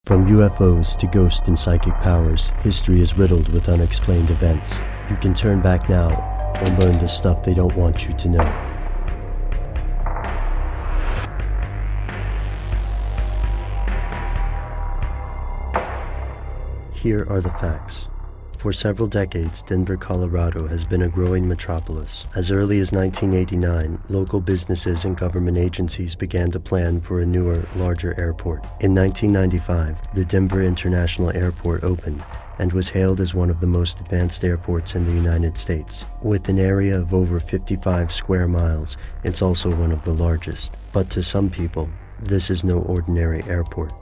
From UFOs to ghost and psychic powers, history is riddled with unexplained events. You can turn back now or learn the stuff they don't want you to know. Here are the facts. For several decades, Denver, Colorado has been a growing metropolis. As early as 1989, local businesses and government agencies began to plan for a newer, larger airport. In 1995, the Denver International Airport opened and was hailed as one of the most advanced airports in the United States. With an area of over 55 square miles, it's also one of the largest. But to some people, this is no ordinary airport.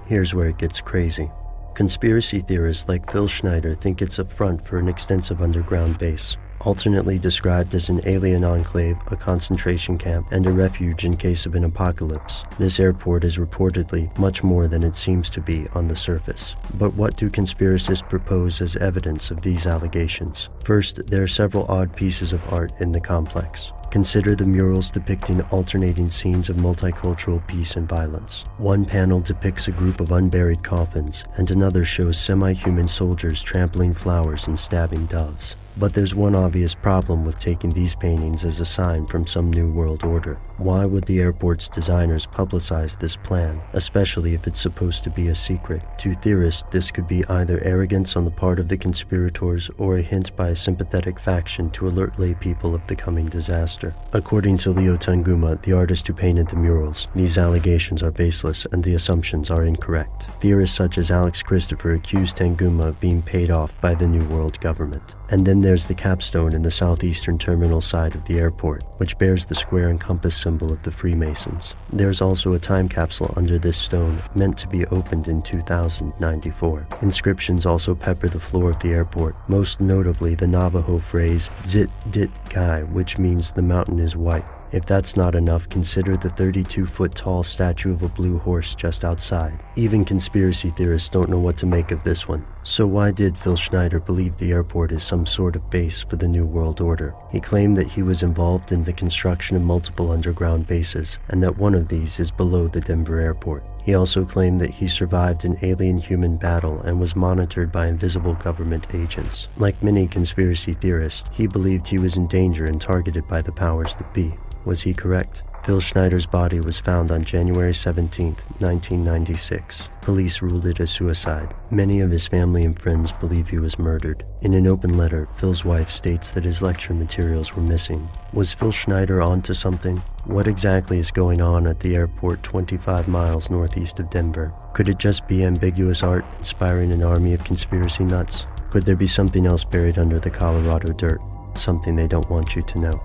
Here's where it gets crazy. Conspiracy theorists like Phil Schneider think it's a front for an extensive underground base, alternately described as an alien enclave, a concentration camp, and a refuge in case of an apocalypse. This airport is reportedly much more than it seems to be on the surface. But what do conspiracists propose as evidence of these allegations? First, there are several odd pieces of art in the complex. Consider the murals depicting alternating scenes of multicultural peace and violence. One panel depicts a group of unburied coffins, and another shows semi-human soldiers trampling flowers and stabbing doves. But there's one obvious problem with taking these paintings as a sign from some new world order. Why would the airport's designers publicize this plan, especially if it's supposed to be a secret? To theorists, this could be either arrogance on the part of the conspirators or a hint by a sympathetic faction to alert lay people of the coming disaster. According to Leo Tanguma, the artist who painted the murals, these allegations are baseless and the assumptions are incorrect. Theorists such as Alex Christopher accuse Tanguma of being paid off by the New World government. And then there's the capstone in the southeastern terminal side of the airport, which bears the square and compass symbol of the Freemasons. There's also a time capsule under this stone, meant to be opened in 2094. Inscriptions also pepper the floor of the airport, most notably the Navajo phrase, Zit Dit Gai, which means the mountain is white. If that's not enough, consider the 32-foot-tall statue of a blue horse just outside. Even conspiracy theorists don't know what to make of this one. So why did Phil Schneider believe the airport is some sort of base for the New World Order? He claimed that he was involved in the construction of multiple underground bases, and that one of these is below the Denver airport. He also claimed that he survived an alien-human battle and was monitored by invisible government agents. Like many conspiracy theorists, he believed he was in danger and targeted by the powers that be. Was he correct? Phil Schneider's body was found on January 17, 1996. Police ruled it a suicide. Many of his family and friends believe he was murdered. In an open letter, Phil's wife states that his lecture materials were missing. Was Phil Schneider onto something? What exactly is going on at the airport 25 miles northeast of Denver? Could it just be ambiguous art inspiring an army of conspiracy nuts? Could there be something else buried under the Colorado dirt? Something they don't want you to know.